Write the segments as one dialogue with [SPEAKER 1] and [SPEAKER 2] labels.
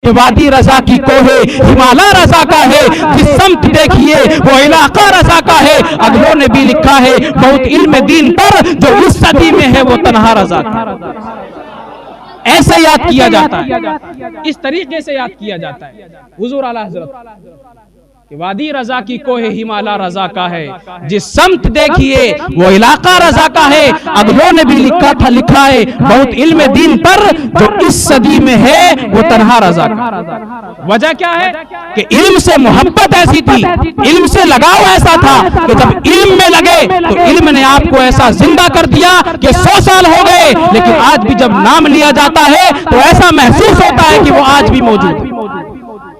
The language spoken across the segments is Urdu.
[SPEAKER 1] کہ وادی رضا کی کوہ ہمالا رضا کا ہے، جس سمت دیکھیے وہ علاقہ رضا کا ہے۔ اگلوں نے بھی لکھا ہے بہت علم دین پر، جو اس صدی میں ہے وہ تنہا رضا کا۔ ایسے یاد کیا جاتا ہے، اس طریقے سے یاد کیا جاتا ہے حضور اعلیٰ حضرت کہ وادی رضا کی کوہ ہمالا رضا کا ہے، جس سمت دیکھیے وہ علاقہ رضا کا ہے۔ اگلوں نے بھی لکھا ہے بہت علم دین پر، جو اس صدی میں ہے وہ تنہا رضا کا۔ وجہ کیا ہے کہ علم سے محبت ایسی تھی، علم سے لگاؤ ایسا تھا کہ جب علم میں لگے تو علم نے آپ کو ایسا زندہ کر دیا کہ 100 سال ہو گئے، لیکن آج بھی جب نام لیا جاتا ہے تو ایسا محسوس ہوتا ہے کہ وہ آج بھی موجود ہے۔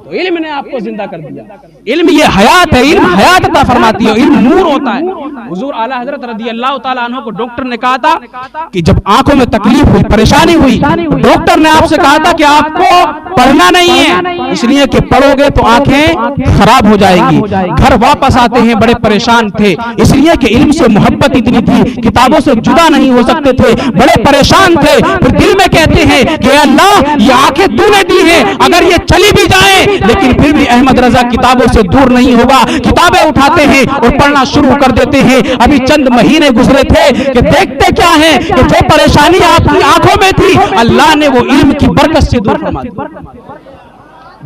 [SPEAKER 1] تو علم نے آپ کو زندہ کر دیا۔ علم یہ حیات ہے، علم حیات عطا فرماتی ہے، علم نور ہوتا ہے۔ حضور اعلیٰ حضرت رضی اللہ تعالیٰ عنہ کو ڈاکٹر نے کہا تھا کہ جب آنکھوں میں تکلیف ہوئی، پریشانی ہوئی، ڈاکٹر نے آپ سے کہا تھا کہ آپ کو پڑھنا نہیں ہے، اس لیے کہ پڑھو گے تو آنکھیں خراب ہو جائیں گی۔ گھر واپس آتے ہیں بڑے پریشان تھے، اس لیے کہ علم سے محبت اتنی تھی، کتابوں سے جدا نہیں ہو سکتے تھے، بڑے پریشان تھے۔ پھر دل میں کہتے ہیں کہ اللہ یہ آنکھیں تو نے دی ہیں، اگر یہ چلی بھی جائیں لیکن پھر بھی احمد رضا کتابوں سے دور نہیں ہوگا۔ کتابیں اٹھاتے ہیں اور پڑھنا شروع کر دیتے ہیں۔ ابھی چند مہینے گزرے تھے کہ دیکھتے کیا ہے کہ جو پریشانی آپ کی آنکھوں میں تھی اللہ نے وہ علم کی برکت سے دور فرما دی۔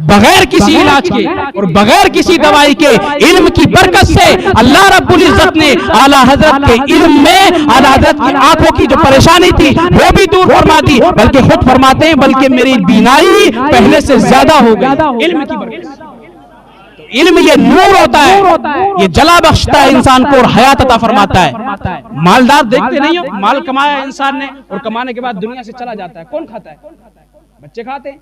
[SPEAKER 1] بغیر کسی علاج کے اور بغیر کسی دوائی کے علم کی برکت سے اللہ رب العزت نے اعلیٰ حضرت کے علم میں اعلیٰ حضرت کی آنکھوں کی جو پریشانی تھی وہ بھی دور فرما دی، بلکہ خود فرماتے ہیں بلکہ میری بینائی پہلے سے زیادہ ہو گئی علم کی برکت سے۔ علم یہ نور ہوتا ہے، یہ جلا بخشتا ہے انسان کو اور حیات عطا فرماتا ہے۔ مالدار دیکھتے نہیں ہو، مال کمایا انسان نے اور کمانے کے بعد دنیا سے چلا جاتا ہے، کون کھاتا ہے؟ بچے کھاتے ہیں۔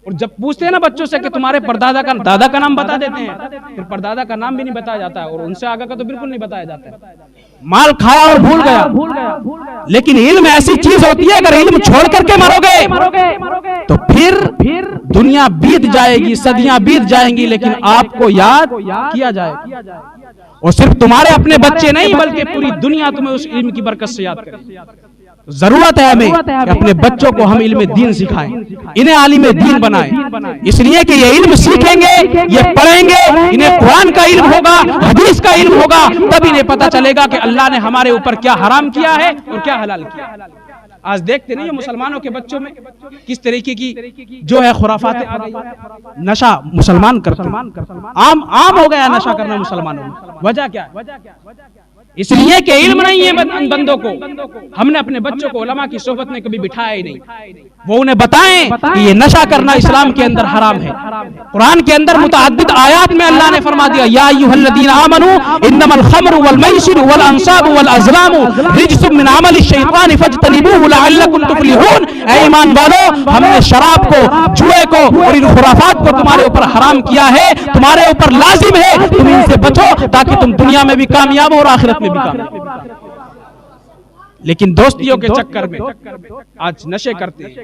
[SPEAKER 1] اور جب پوچھتے ہیں نا بچوں سے کہ تمہارے پردادا کا دادا کا نام بتا دیتے ہیں، پھر پردادا کا نام بھی نہیں بتایا جاتا ہے اور ان سے آگے کا تو بالکل نہیں بتایا جاتا ہے۔ مال کھایا اور بھول گیا، لیکن علم ایسی چیز ہوتی ہے اگر علم چھوڑ کر کے مرو گے تو پھر دنیا بیت جائے گی، صدیاں بیت جائیں گی، لیکن آپ کو یاد کیا جائے گا۔ اور صرف تمہارے اپنے بچے نہیں بلکہ پوری دنیا تمہیں اس علم کی برکت سے یاد کرے۔ ضرورت ہے ہمیں کہ اپنے بچوں کو ہم علم دین سکھائیں، انہیں عالم دین بنائیں، اس لیے کہ یہ علم سیکھیں گے، یہ پڑھیں گے، انہیں قرآن کا علم ہوگا، حدیث کا علم ہوگا، تب انہیں پتہ چلے گا کہ اللہ نے ہمارے اوپر کیا حرام کیا ہے اور کیا حلال کیا ہے۔ آج دیکھتے نہیں مسلمانوں کے بچوں میں کس طریقے کی جو ہے خرافات آ گئی۔ نشہ مسلمان کرتے ہیں، عام ہو گیا نشہ کرنا مسلمانوں میں۔ وجہ کیا ہے؟ اس لیے کہ علم نہیں ہے بندوں کو۔ ہم نے اپنے بچوں کو علماء کی صحبت میں کبھی بٹھایا ہی نہیں، وہ انہیں بتائیں کہ یہ نشہ کرنا اسلام کے اندر حرام ہے۔ قرآن کے اندر متعدد آیات میں اللہ نے فرما دیا یا ایھا الذین آمنوا انما الخمر والمیسر والانصاب والازلام رجس من عمل الشیطان فاجتنبوه لعلکم تفلحون۔ اے ایمان والو، ہم نے شراب کو، جوئے کو اور ان خرافات کو تمہارے اوپر حرام کیا ہے، تمہارے اوپر لازم ہے تم ان سے بچو تاکہ تم دنیا میں بھی کامیاب ہو اور آخرت میں بھی کامیاب۔ لیکن دوستیوں کے چکر میں آج نشے کرتے ہیں۔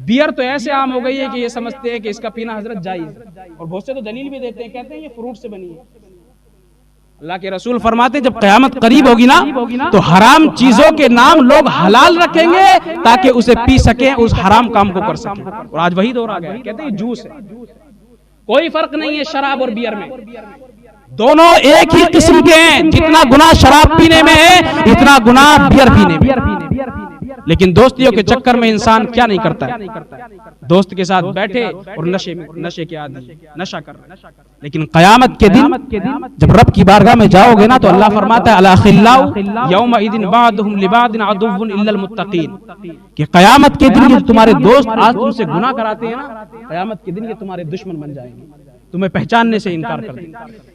[SPEAKER 1] بیئر تو ایسے عام ہو گئی ہے کہ یہ سمجھتے ہیں کہ اس کا پینا حضرت جائز ہے، اور بہت سے تو دلیل بھی دیتے ہیں، کہتے ہیں یہ فروٹ سے بنی ہے۔ اللہ کے رسول فرماتے ہیں جب قیامت قریب ہوگی نا تو حرام چیزوں کے نام لوگ حلال رکھیں گے تاکہ اسے پی سکیں، اس حرام کام کو کر سکیں۔ اور آج وہی دور آ گیا ہے، کہتے ہیں جوس ہے۔ کوئی فرق نہیں ہے شراب اور بیئر میں، دونوں ایک ہی قسم کے ہیں۔ جتنا گناہ شراب پینے میں ہے اتنا گناہ بیئر پینے میں۔ لیکن دوستیوں کے چکر میں انسان کیا نہیں کرتا ہے، دوست کے ساتھ بیٹھے اور نشے کے عادی، نشہ کر رہے۔ لیکن قیامت کے دن جب رب کی بارگاہ میں جاؤ گے نا تو اللہ فرماتا ہے الاخلاء یومئذ بعضهم لبعض عدو الا المتقین، کہ قیامت کے دن یہ تمہارے دوست آج تم سے گناہ کراتے ہیں نا، قیامت کے دن یہ تمہارے دشمن بن جائیں گے، تمہیں پہچاننے سے انکار کر دیں گے۔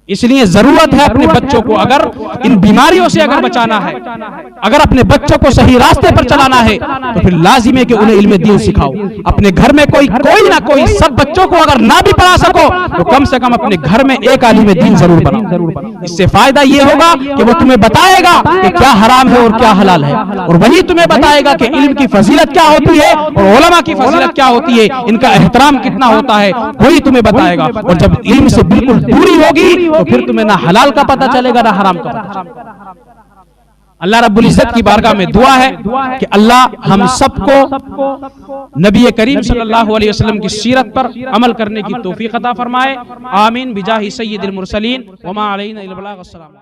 [SPEAKER 1] اس لیے ضرورت ہے اپنے بچوں کو اگر ان بیماریوں سے اگر بچانا ہے، اگر اپنے بچوں کو صحیح راستے پر چلانا ہے تو پھر لازم ہے کہ انہیں علم دین سکھاؤ۔ اپنے گھر میں کوئی نہ کوئی، سب بچوں کو اگر نہ بھی پڑھا سکو تو کم سے کم اپنے گھر میں ایک عالم دین ضرور بناؤ۔ اس سے فائدہ یہ ہوگا کہ وہ تمہیں بتائے گا کہ کیا حرام ہے اور کیا حلال ہے، اور وہی تمہیں بتائے گا کہ علم کی فضیلت کیا ہوتی ہے اور علماء کی فضیلت کیا ہوتی ہے، ان کا احترام کتنا ہوتا ہے، وہی تمہیں بتائے گا۔ اور جب علم سے بالکل دوری ہوگی تو پھر تمہیں نہ حلال کا پتہ چلے گا نہ حرام کا پتہ چلے گا۔ اللہ رب العزت کی بارگاہ میں دعا ہے کہ اللہ ہم سب کو نبی کریم صلی اللہ علیہ وسلم کی سیرت پر عمل کرنے کی توفیق عطا فرمائے. آمین بجاہ سید المرسلین وما علینا الا البلاغ. السلام.